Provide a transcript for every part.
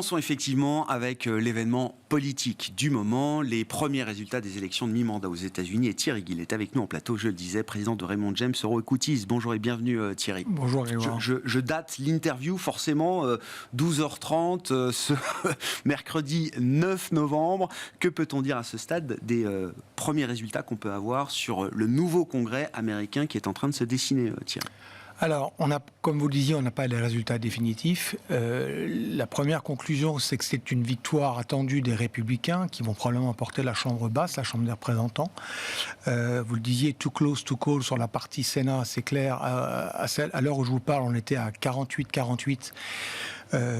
Commençons effectivement avec l'événement politique du moment, les premiers résultats des élections de mi-mandat aux États-Unis. Et Thierry Gill est avec nous en plateau, je le disais, président de Raymond James Euro-Equities. Bonjour et bienvenue Thierry. Bonjour Grégoire. Je date l'interview forcément 12h30 ce mercredi 9 novembre. Que peut-on dire à ce stade des premiers résultats qu'on peut avoir sur le nouveau congrès américain qui est en train de se dessiner, Thierry? Alors, comme vous le disiez, on n'a pas les résultats définitifs. La première conclusion, c'est que c'est une victoire attendue des Républicains qui vont probablement emporter la Chambre basse, la Chambre des représentants. Vous le disiez, too close to call sur la partie Sénat, c'est clair. À l'heure où je vous parle, on était à 48-48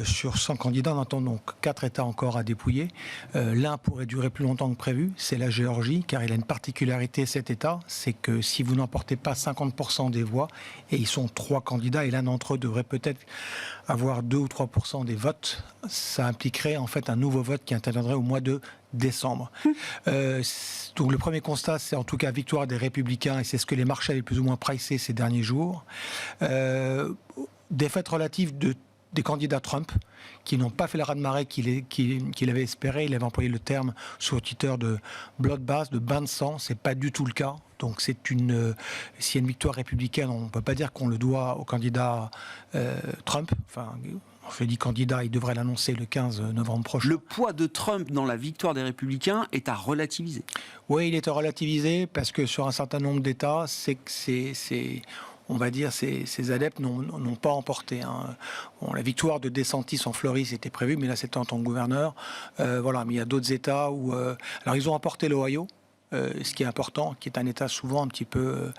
sur 100 candidats. On entend donc 4 États encore à dépouiller. L'un pourrait durer plus longtemps que prévu, c'est la Géorgie, car il a une particularité, cet État, c'est que si vous n'emportez pas 50% des voix, et ils sont 3 candidats, et l'un d'entre eux devrait peut-être avoir 2 ou 3% des votes, ça impliquerait en fait un nouveau vote qui interviendrait au mois de décembre. Donc le premier constat, c'est en tout cas victoire des Républicains, et c'est ce que les marchés avaient plus ou moins pricé ces derniers jours. Défaite relative des candidats Trump, qui n'ont pas fait le raz-de-marée qu'il avait espéré. Il avait employé le terme sur Twitter de bloodbath, de bain de sang. C'est pas du tout le cas. Donc s'il y a une victoire républicaine, on ne peut pas dire qu'on le doit au candidat Trump. Enfin, je dis candidat, il devrait l'annoncer le 15 novembre prochain. Le poids de Trump dans la victoire des Républicains est à relativiser. Oui, il est à relativiser parce que sur un certain nombre d'États, on va dire, ces adeptes n'ont pas emporté. Bon, la victoire de DeSantis en Floride était prévue, mais là c'était en tant que gouverneur. Voilà, mais il y a d'autres États où... alors ils ont emporté l'Ohio, ce qui est important, qui est un État souvent un petit peu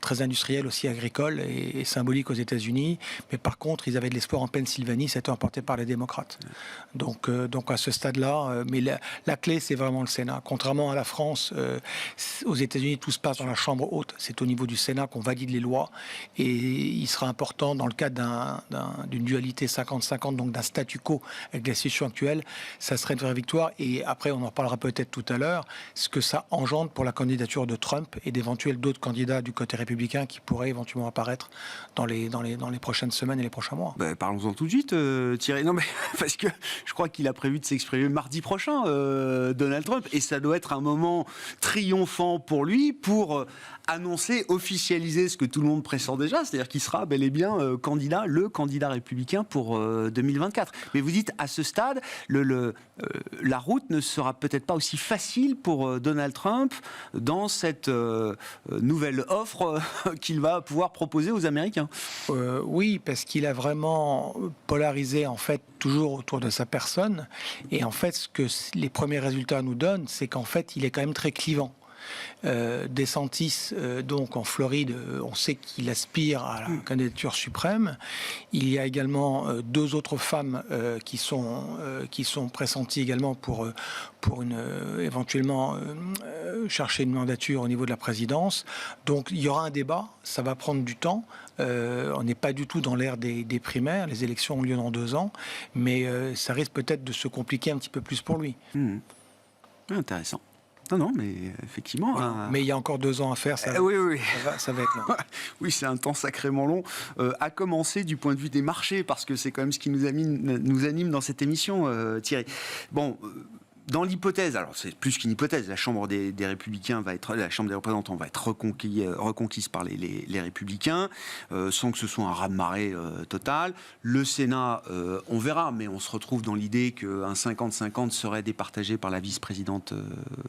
très industriel, aussi agricole et symbolique aux États-Unis. Mais par contre, ils avaient de l'espoir en Pennsylvanie, ça a été emporté par les démocrates. Donc à ce stade-là, mais la clé, c'est vraiment le Sénat. Contrairement à la France, aux États-Unis, tout se passe dans la Chambre haute. C'est au niveau du Sénat qu'on valide les lois. Et il sera important, dans le cadre d'une dualité 50-50, donc d'un statu quo avec la situation actuelle, ça serait une vraie victoire. Et après, on en reparlera peut-être tout à l'heure, ce que ça engendre pour la candidature de Trump et d'éventuels d'autres candidats du côté républicain qui pourraient éventuellement apparaître dans les prochaines semaines et les prochains mois. Parlons-en tout de suite, Thierry. Non, mais parce que je crois qu'il a prévu de s'exprimer mardi prochain, Donald Trump, et ça doit être un moment triomphant pour lui, pour annoncer, officialiser ce que tout le monde pressent déjà, c'est-à-dire qu'il sera bel et bien le candidat républicain pour 2024. Mais vous dites, à ce stade, la route ne sera peut-être pas aussi facile pour Donald Trump dans cette nouvelle offre qu'il va pouvoir proposer aux Américains. Oui, parce qu'il a vraiment polarisé, en fait, toujours autour de sa personne. Et en fait, ce que les premiers résultats nous donnent, c'est qu'en fait, il est quand même très clivant. DeSantis, donc en Floride, on sait qu'il aspire à la candidature suprême. Il y a également 2 autres femmes qui sont pressenties également pour éventuellement chercher une mandature au niveau de la présidence. Donc il y aura un débat, ça va prendre du temps. On n'est pas du tout dans l'ère des primaires, les élections ont lieu dans 2 ans, mais ça risque peut-être de se compliquer un petit peu plus pour lui. Intéressant. Non, mais effectivement... Voilà. Mais il y a encore 2 ans à faire, oui. Ça va être long. Oui, c'est un temps sacrément long. À commencer du point de vue des marchés, parce que c'est quand même ce qui nous anime dans cette émission, Thierry. Bon... Dans l'hypothèse, alors c'est plus qu'une hypothèse, la Chambre des Républicains la Chambre des représentants va être reconquise par les Républicains, sans que ce soit un raz-de-marée total. Le Sénat, on verra, mais on se retrouve dans l'idée qu'un 50-50 serait départagé par la vice-présidente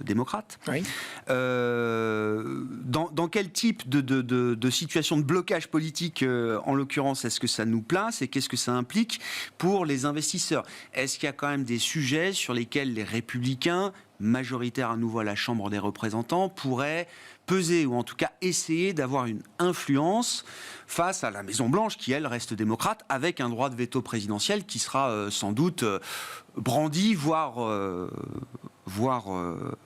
démocrate. Oui. Dans quel type de situation de blocage politique, en l'occurrence, est-ce que ça nous place et qu'est-ce que ça implique pour les investisseurs? Est-ce qu'il y a quand même des sujets sur lesquels les républicains, majoritaires à nouveau à la Chambre des représentants, pourraient peser ou en tout cas essayer d'avoir une influence face à la Maison-Blanche qui, elle, reste démocrate, avec un droit de veto présidentiel qui sera sans doute brandi, voire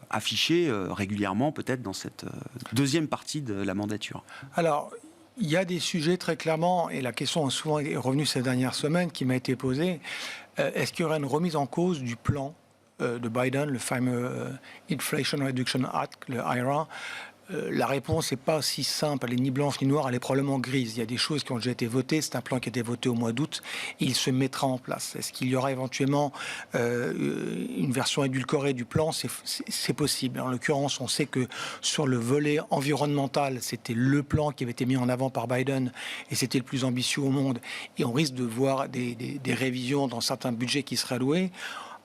affiché régulièrement peut-être dans cette deuxième partie de la mandature. Alors, il y a des sujets très clairement, et la question est souvent revenue ces dernières semaines, qui m'a été posée, est-ce qu'il y aurait une remise en cause du plan de Biden, le fameux Inflation Reduction Act, le IRA, La réponse n'est pas si simple, elle est ni blanche ni noire, elle est probablement grise. Il y a des choses qui ont déjà été votées, c'est un plan qui a été voté au mois d'août, et il se mettra en place. Est-ce qu'il y aura éventuellement une version édulcorée du plan? C'est possible. En l'occurrence, on sait que sur le volet environnemental, c'était le plan qui avait été mis en avant par Biden, et c'était le plus ambitieux au monde, et on risque de voir des révisions dans certains budgets qui seraient alloués.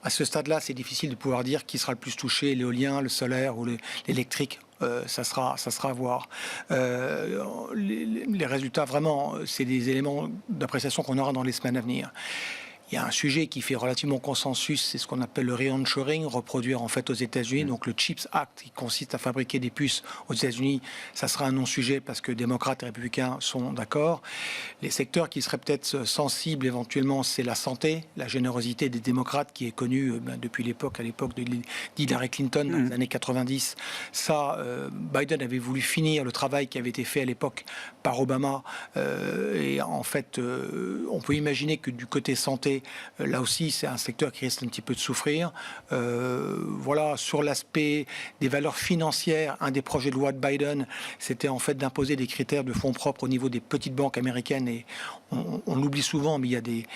À ce stade-là, c'est difficile de pouvoir dire qui sera le plus touché, l'éolien, le solaire ou l'électrique. Ça sera à voir. Les résultats, vraiment, c'est des éléments d'appréciation qu'on aura dans les semaines à venir. Il y a un sujet qui fait relativement consensus, c'est ce qu'on appelle le re-onshoring, reproduire en fait aux États-Unis. Donc le CHIPS Act, qui consiste à fabriquer des puces aux États-Unis, ça sera un non-sujet parce que démocrates et républicains sont d'accord. Les secteurs qui seraient peut-être sensibles éventuellement, c'est la santé, la générosité des démocrates qui est connue depuis à l'époque d'Hillary Clinton dans les années 90. Ça, Biden avait voulu finir le travail qui avait été fait à l'époque par Obama. Et en fait, on peut imaginer que du côté santé, là aussi, c'est un secteur qui risque un petit peu de souffrir. Voilà, sur l'aspect des valeurs financières, un des projets de loi de Biden, c'était en fait d'imposer des critères de fonds propres au niveau des petites banques américaines. Et on l'oublie souvent, mais il y a des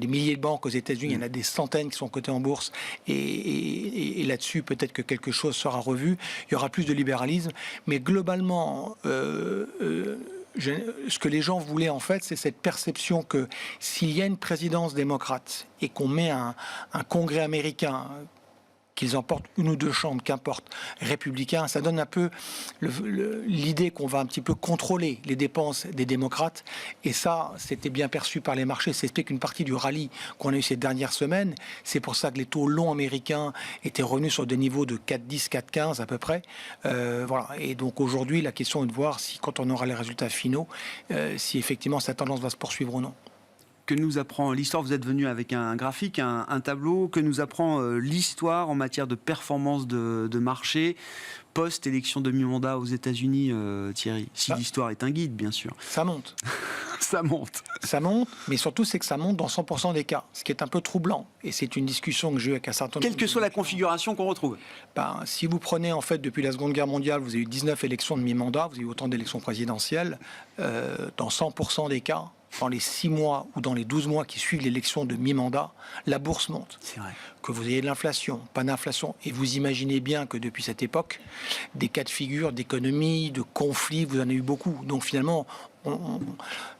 milliers de banques aux États-Unis, il y en a des centaines qui sont cotées en bourse. Et là-dessus, peut-être que quelque chose sera revu. Il y aura plus de libéralisme. Mais globalement, ce que les gens voulaient en fait, c'est cette perception que s'il y a une présidence démocrate et qu'on met un congrès américain, qu'ils emportent une ou deux chambres, qu'importe, républicains, ça donne un peu l'idée qu'on va un petit peu contrôler les dépenses des démocrates. Et ça, c'était bien perçu par les marchés. Ça explique une partie du rallye qu'on a eu ces dernières semaines. C'est pour ça que les taux longs américains étaient revenus sur des niveaux de 4,10, 4,15 à peu près. Voilà. Et donc aujourd'hui, la question est de voir si, quand on aura les résultats finaux, si effectivement cette tendance va se poursuivre ou non. Que nous apprend l'histoire? Vous êtes venu avec un graphique, un tableau. Que nous apprend l'histoire en matière de performance de marché post-élection de mi-mandat aux États-Unis, Thierry? Si l'histoire est un guide, bien sûr. Ça monte. Ça monte. Ça monte, mais surtout, c'est que ça monte dans 100% des cas, ce qui est un peu troublant. Et c'est une discussion que j'ai eue avec un certain nombre. Quelle que soit la configuration qu'on retrouve. Si vous prenez, en fait, depuis la Seconde Guerre mondiale, vous avez eu 19 élections de mi-mandat, vous avez eu autant d'élections présidentielles. Dans 100% des cas, dans les 6 mois ou dans les 12 mois qui suivent l'élection de mi-mandat, la bourse monte. C'est vrai. Que vous ayez de l'inflation, pas d'inflation. Et vous imaginez bien que depuis cette époque, des cas de figure d'économie, de conflits, vous en avez eu beaucoup. Donc finalement,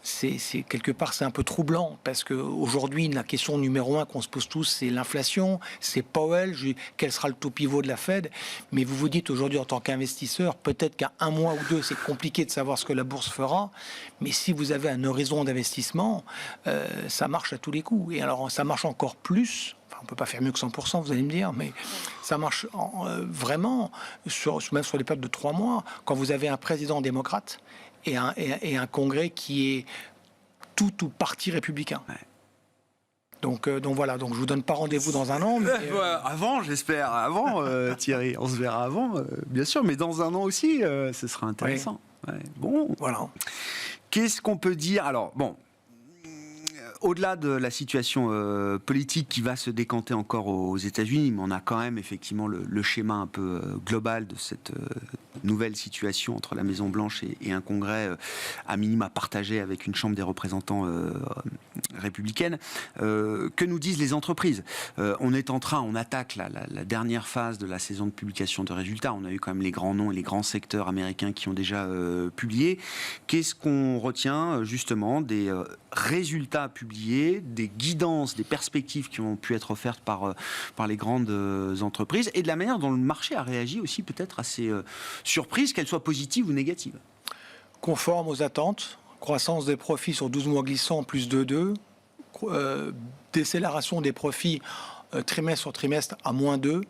c'est quelque part, c'est un peu troublant parce qu'aujourd'hui, la question numéro 1 qu'on se pose tous, c'est l'inflation, c'est Powell, quel sera le taux pivot de la Fed. Mais vous vous dites aujourd'hui en tant qu'investisseur, peut-être qu'à un mois ou deux, c'est compliqué de savoir ce que la bourse fera. Mais si vous avez un horizon d'investissement, ça marche à tous les coups. Et alors, ça marche encore plus. Enfin, on ne peut pas faire mieux que 100%, vous allez me dire, mais ça marche vraiment, même sur les périodes de 3 mois, quand vous avez un président démocrate et un congrès qui est tout ou parti républicain. Ouais. Donc voilà, donc je vous donne pas rendez-vous dans un an. Mais avant, j'espère, Thierry, on se verra avant, bien sûr, mais dans un an aussi, ce sera intéressant. Ouais. Ouais. Bon, voilà. Qu'est-ce qu'on peut dire? Alors, bon. Au-delà de la situation politique qui va se décanter encore aux États-Unis, mais on a quand même effectivement le schéma un peu global de cette nouvelle situation entre la Maison-Blanche et un Congrès à minima partagé avec une Chambre des représentants républicaine. Que nous disent les entreprises? On attaque la dernière phase de la saison de publication de résultats. On a eu quand même les grands noms et les grands secteurs américains qui ont déjà publié. Qu'est-ce qu'on retient justement des résultats publiés, des guidances, des perspectives qui ont pu être offertes par les grandes entreprises et de la manière dont le marché a réagi aussi peut-être à ces surprises, qu'elles soient positives ou négatives? Conforme aux attentes, croissance des profits sur 12 mois glissants plus 2,2, décélération des profits trimestre sur trimestre à moins 2,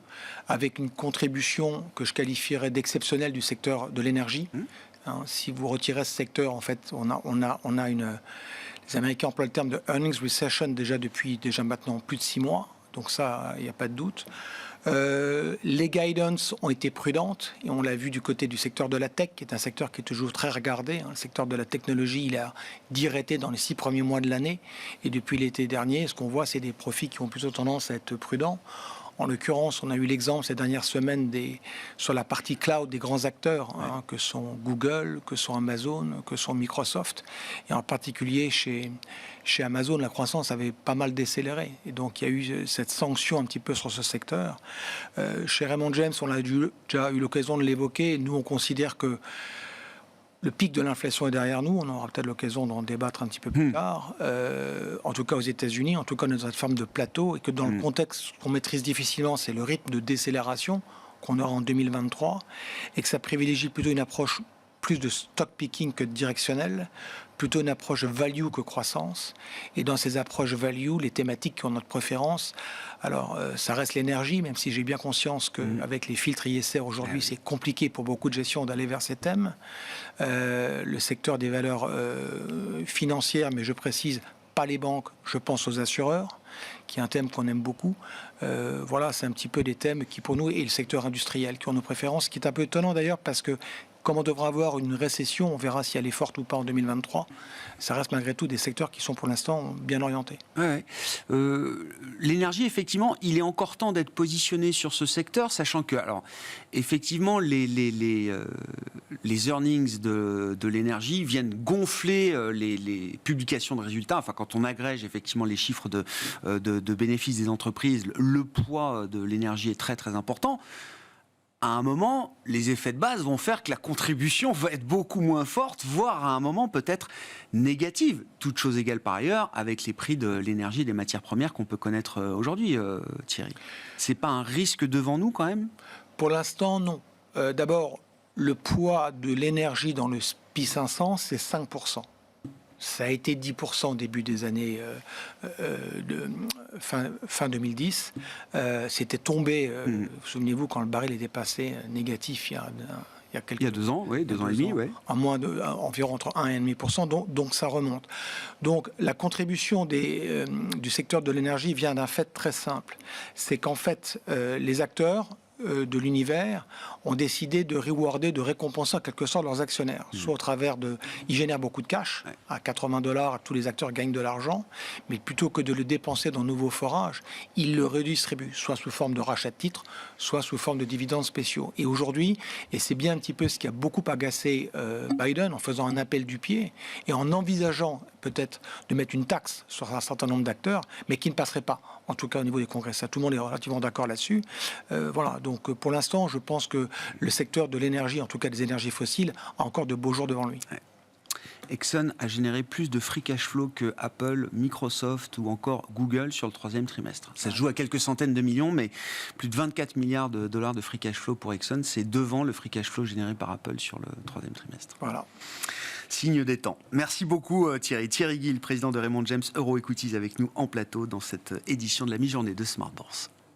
avec une contribution que je qualifierais d'exceptionnelle du secteur de l'énergie. Si vous retirez ce secteur, en fait, on a une... Les Américains emploient le terme de earnings recession depuis maintenant plus de 6 mois. Donc ça, il n'y a pas de doute. Les guidance ont été prudentes et on l'a vu du côté du secteur de la tech, qui est un secteur qui est toujours très regardé. Le secteur de la technologie, il a dirété dans les 6 premiers mois de l'année. Et depuis l'été dernier, ce qu'on voit, c'est des profits qui ont plutôt tendance à être prudents. En l'occurrence, on a eu l'exemple ces dernières semaines sur la partie cloud des grands acteurs, que sont Google, que sont Amazon, que sont Microsoft. Et en particulier chez Amazon, la croissance avait pas mal décéléré. Et donc, il y a eu cette sanction un petit peu sur ce secteur. Chez Raymond James, on a déjà eu l'occasion de l'évoquer. Nous, on considère que le pic de l'inflation est derrière nous. On aura peut-être l'occasion d'en débattre un petit peu plus tard. En tout cas aux États-Unis, en tout cas dans cette forme de plateau, et que dans le contexte qu'on maîtrise difficilement, c'est le rythme de décélération qu'on aura en 2023, et que ça privilégie plutôt une approche plus de stock picking que de directionnel, plutôt une approche value que croissance. Et dans ces approches value, les thématiques qui ont notre préférence, alors ça reste l'énergie, même si j'ai bien conscience qu'avec les filtres ISR aujourd'hui, c'est compliqué pour beaucoup de gestion d'aller vers ces thèmes. Le secteur des valeurs financières, mais je précise, pas les banques, je pense aux assureurs, qui est un thème qu'on aime beaucoup. Voilà, c'est un petit peu des thèmes qui pour nous, et le secteur industriel, qui ont nos préférences, ce qui est un peu étonnant d'ailleurs, parce que comme on devra avoir une récession, on verra si elle est forte ou pas en 2023. Ça reste malgré tout des secteurs qui sont pour l'instant bien orientés. Ouais. L'énergie, effectivement, il est encore temps d'être positionné sur ce secteur, sachant que, alors, effectivement, les earnings de l'énergie viennent gonfler les publications de résultats. Enfin, quand on agrège effectivement les chiffres de bénéfices des entreprises, le poids de l'énergie est très très important. À un moment, les effets de base vont faire que la contribution va être beaucoup moins forte, voire à un moment peut-être négative. Toute chose égale par ailleurs, avec les prix de l'énergie et des matières premières qu'on peut connaître aujourd'hui, Thierry. C'est pas un risque devant nous quand même ? Pour l'instant, non. D'abord, le poids de l'énergie dans le SPI 500, c'est 5%. Ça a été 10% au début des années fin 2010. C'était tombé, souvenez-vous, quand le baril était passé négatif il y a 2 ans, oui, 2 ans et demi, oui. Environ entre 1,5%, donc ça remonte. Donc la contribution du secteur de l'énergie vient d'un fait très simple. C'est qu'en fait, les acteurs de l'univers ont décidé de rewarder, de récompenser en quelque sorte leurs actionnaires, soit au travers ils génèrent beaucoup de cash, à $80, tous les acteurs gagnent de l'argent, mais plutôt que de le dépenser dans de nouveaux forages, ils le redistribuent, soit sous forme de rachat de titres, soit sous forme de dividendes spéciaux. Et aujourd'hui, et c'est bien un petit peu ce qui a beaucoup agacé Biden en faisant un appel du pied et en envisageant peut-être de mettre une taxe sur un certain nombre d'acteurs, mais qui ne passerait pas, en tout cas au niveau des congrès. Ça, tout le monde est relativement d'accord là-dessus. Voilà, donc pour l'instant, je pense que le secteur de l'énergie, en tout cas des énergies fossiles, a encore de beaux jours devant lui. Ouais. Exxon a généré plus de free cash flow que Apple, Microsoft ou encore Google sur le 3e trimestre. Ça se joue à quelques centaines de millions, mais plus de 24 milliards de dollars de free cash flow pour Exxon, c'est devant le free cash flow généré par Apple sur le 3e trimestre. Voilà. Signe des temps. Merci beaucoup Thierry. Thierry Gill, président de Raymond James Euro Equities avec nous en plateau dans cette édition de la mi-journée de Smart Bourse.